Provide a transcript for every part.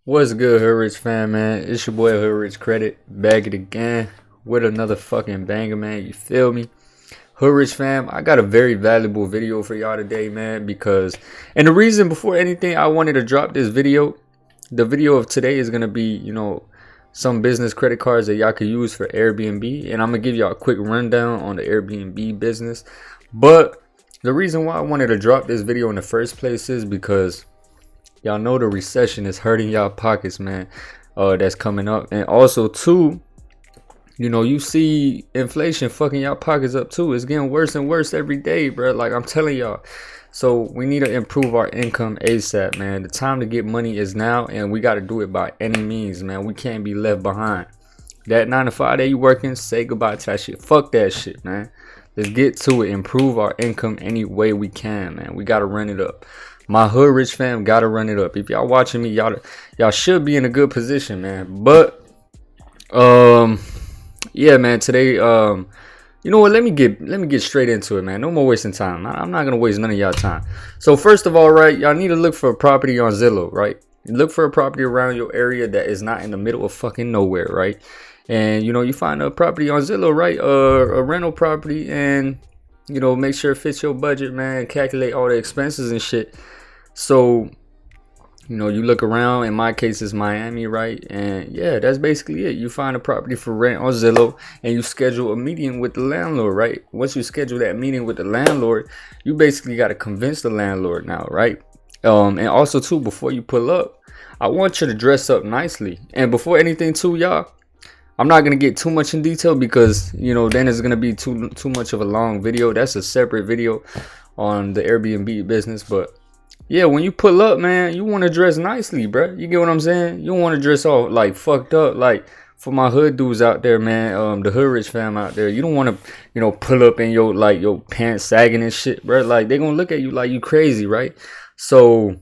What's good, Hood Rich fam, man? It's your boy Hood Rich Credit, back it again with another fucking banger, man. You feel me? Hood Rich fam, I got a very valuable video for y'all today, man, and the reason before anything I wanted to drop this video, the video of today is gonna be, some business credit cards that y'all could use for Airbnb, and I'm gonna give y'all a quick rundown on the Airbnb business. But the reason why I wanted to drop this video in the first place is because y'all know the recession is hurting y'all pockets, man. That's coming up, and also too, you see inflation fucking y'all pockets up too. It's getting worse and worse every day, bro. Like I'm telling y'all. So we need to improve our income ASAP, man. The time to get money is now, and we got to do it by any means, man. We can't be left behind. That 9 to 5 that you working, say goodbye to that shit. Fuck that shit, man. Let's get to it. Improve our income any way we can, man. We got to run it up. My Hood Rich fam gotta run it up. If y'all watching me, y'all should be in a good position, man. But yeah, man. Today, you know what? Let me get straight into it, man. No more wasting time. I'm not gonna waste none of y'all time. So first of all, right, y'all need to look for a property on Zillow, right? Look for a property around your area that is not in the middle of fucking nowhere, right? And you find a property on Zillow, right? A rental property, and make sure it fits your budget, man. Calculate all the expenses and shit. So, you look around. In my case, it's Miami, right? And yeah, that's basically it. You find a property for rent on Zillow, and you schedule a meeting with the landlord, right? Once you schedule that meeting with the landlord, you basically got to convince the landlord now, right? And also too, before you pull up, I want you to dress up nicely. And before anything too, y'all, I'm not gonna get too much in detail because then it's gonna be too much of a long video. That's a separate video on the Airbnb business, but yeah, when you pull up, man, you want to dress nicely, bro. You get what I'm saying? You don't want to dress all like fucked up. Like for my hood dudes out there, man, the Hood Rich fam out there, you don't want to, pull up in your pants sagging and shit, bro. Like they gonna look at you like you crazy, right? So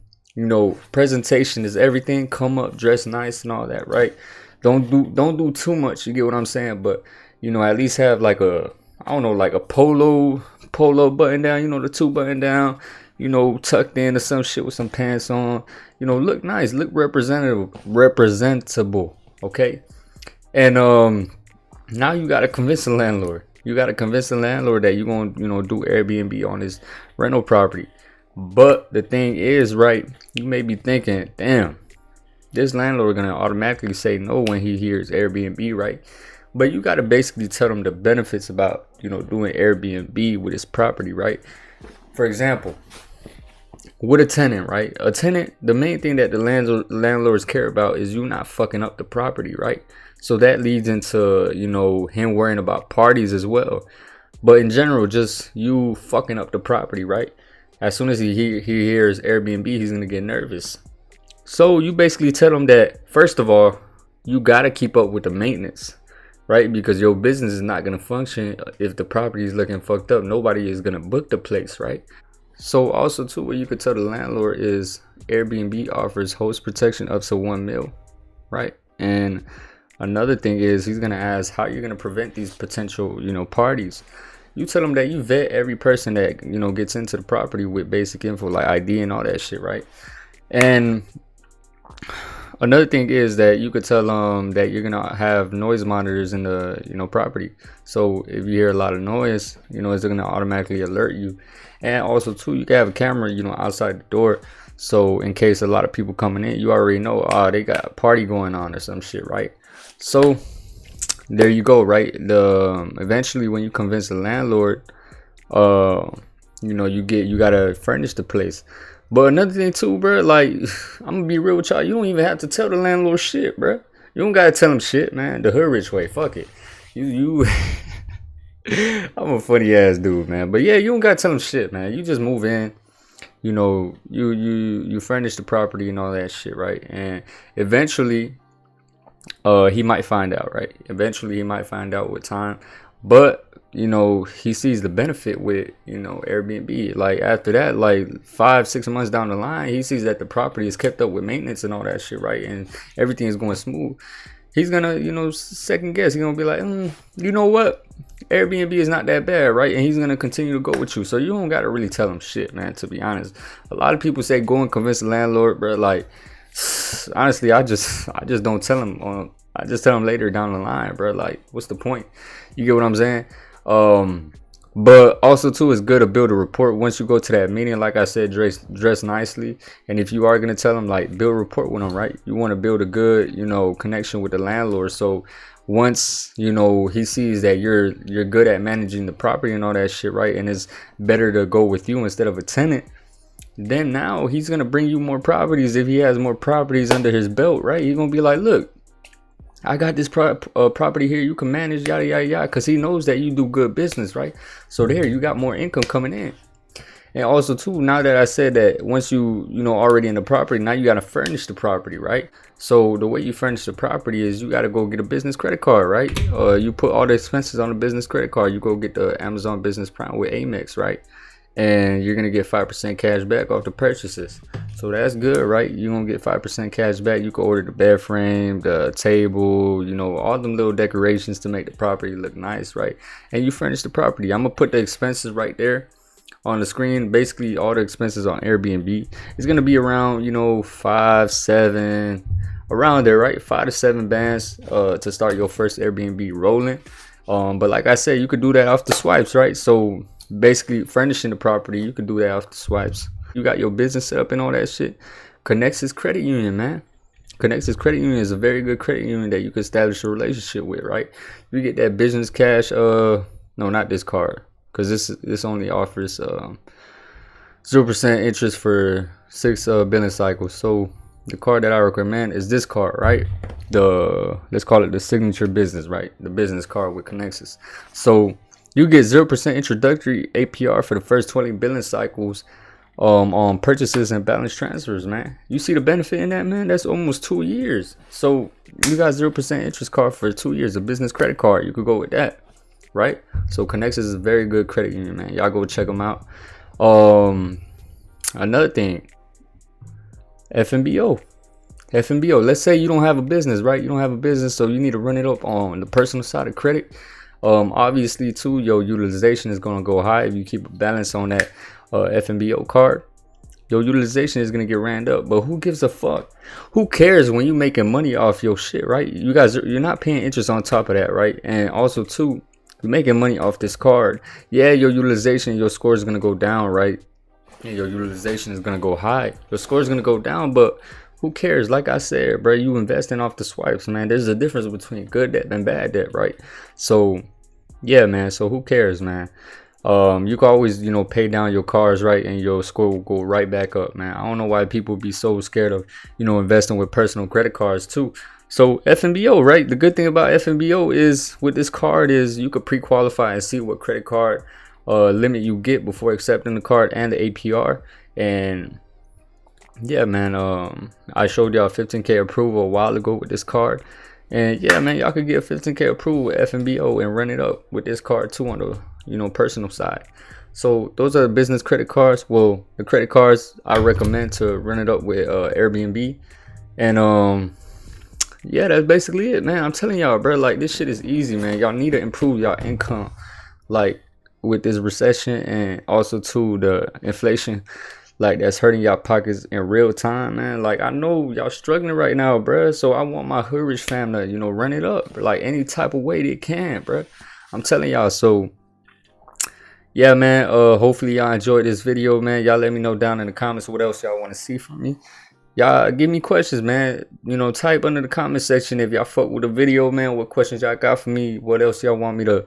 presentation is everything. Come up, dress nice and all that, right? Don't do too much. You get what I'm saying? But at least have like like a polo button down. The 2 button down. Tucked in or some shit with some pants on. Look nice, look representable. Okay. And now you gotta convince the landlord. You gotta convince the landlord that you're gonna, do Airbnb on this rental property. But the thing is, right, you may be thinking, damn, this landlord gonna automatically say no when he hears Airbnb, right? But you gotta basically tell them the benefits about, doing Airbnb with his property, right? For example, with a tenant, right? A tenant, the main thing that the landlords care about is you not fucking up the property, right? So that leads into, him worrying about parties as well. But in general, just you fucking up the property, right? As soon as he hears Airbnb, he's going to get nervous. So you basically tell him that, first of all, you got to keep up with the maintenance, right? Because your business is not going to function if the property is looking fucked up. Nobody is going to book the place, right? So also too, what you could tell the landlord is Airbnb offers host protection up to 1 mil, right? And another thing is he's gonna ask how you're gonna prevent these potential, parties. You tell him that you vet every person that gets into the property with basic info like ID and all that shit, right? And another thing is that you could tell them that you're gonna have noise monitors in the property. So if you hear a lot of noise, it's gonna automatically alert you. And also too, you can have a camera, outside the door. So in case a lot of people coming in, you already know, they got a party going on or some shit, right? So there you go, right? Eventually when you convince the landlord, you gotta furnish the place. But another thing too, bro, like I'm gonna be real with y'all, you don't even have to tell the landlord shit, bro. You don't gotta tell him shit, man. The Hood Rich way, fuck it. You I'm a funny ass dude, man. But yeah, you don't gotta tell him shit, man. You just move in, you furnish the property and all that shit, right? And eventually, he might find out, right? Eventually, he might find out with time. But he sees the benefit with Airbnb. Like after that, like 5-6 months down the line, he sees that the property is kept up with maintenance and all that shit, right? And everything is going smooth. He's gonna second guess. He's gonna be like, you know what, Airbnb is not that bad, right? And he's gonna continue to go with you. So you don't gotta really tell him shit, man, to be honest. A lot of people say go and convince the landlord, bro. Like honestly, I just don't tell them. I just tell them later down the line, bro. Like, what's the point? You get what I'm saying? But also too, it's good to build a rapport once you go to that meeting. Like I said, dress nicely, and if you are gonna tell them, like, build a rapport with them, right? You want to build a good, connection with the landlord. So once he sees that you're good at managing the property and all that shit, right? And it's better to go with you instead of a tenant. Then now he's gonna bring you more properties if he has more properties under his belt, right? He's gonna be like, look, I got this property here you can manage, yada yada yada, because he knows that you do good business, right? So there, you got more income coming in. And also too, now that I said that, once you already in the property, now you got to furnish the property, right? So the way you furnish the property is you got to go get a business credit card, right? You put all the expenses on a business credit card. You go get the Amazon Business Prime with Amex, right? And you're gonna get 5% cash back off the purchases. So that's good, right? You're gonna get 5% cash back. You can order the bed frame, the table, all them little decorations to make the property look nice, right? And you furnish the property. I'm gonna put the expenses right there on the screen. Basically all the expenses on Airbnb. It's gonna be around 5-7, around there, right? 5 to 7 bands to start your first Airbnb rolling. But like I said, you could do that off the swipes, right? So basically furnishing the property, you can do that off the swipes. You got your business set up and all that shit. Connexus Credit Union, man. Connexus Credit Union is a very good credit union that you can establish a relationship with, right? You get that business cash, no, not this card, because this only offers 0% interest for 6 billing cycles. So the card that I recommend is this card, right? Let's call it the signature business, right? The business card with Connexus. So you get 0% introductory APR for the first 20 billing cycles on purchases and balance transfers, man. You see the benefit in that, man? That's almost 2 years. So you got 0% interest card for 2 years, a business credit card. You could go with that, right? So Connexus is a very good credit union, man. Y'all go check them out. Another thing, FMBO. Let's say you don't have a business, right? You don't have a business, so you need to run it up on the personal side of credit. Obviously too, your utilization is gonna go high if you keep a balance on that FMBO card. Your utilization is gonna get ran up, but who gives a fuck? Who cares when you making money off your shit, right? You're not paying interest on top of that, right? And also too, you're making money off this card. Yeah, your utilization, your score is gonna go down, right? And your utilization is gonna go high. Your score is gonna go down, but who cares? Like I said, bro, you investing off the swipes, man. There's a difference between good debt and bad debt, right? So yeah, man. So who cares, man? You can always, pay down your cars, right? And your score will go right back up, man. I don't know why people be so scared of, investing with personal credit cards too. So FMBO, right? The good thing about FMBO is with this card is you could pre-qualify and see what credit card limit you get before accepting the card and the APR. And yeah, man, I showed y'all 15K approval a while ago with this card. And yeah, man, y'all could get 15K approval with FMBO and run it up with this card too on the, personal side. So those are the business credit cards. Well, the credit cards I recommend to run it up with Airbnb. And yeah, that's basically it, man. I'm telling y'all, bro, like, this shit is easy, man. Y'all need to improve y'all income, like, with this recession, and also too the inflation, like, that's hurting y'all pockets in real time, man. Like, I know y'all struggling right now, bro. So I want my Hood Rich fam to, run it up, like, any type of way they can, bro. I'm telling y'all. So yeah, man, hopefully y'all enjoyed this video, man. Y'all let me know down in the comments what else y'all want to see from me. Y'all give me questions, man. Type under the comment section if y'all fuck with the video, man. What questions y'all got for me? What else y'all want me to,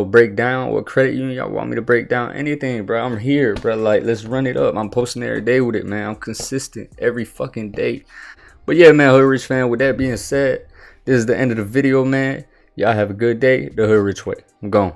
break down? What credit union y'all want me to break down? Anything, bro. I'm here, bro. Like, let's run it up. I'm posting every day with it, man. I'm consistent every fucking day. But yeah, man, Hood Rich fan, with that being said, this is the end of the video, man. Y'all have a good day. The Hood Rich way. I'm gone.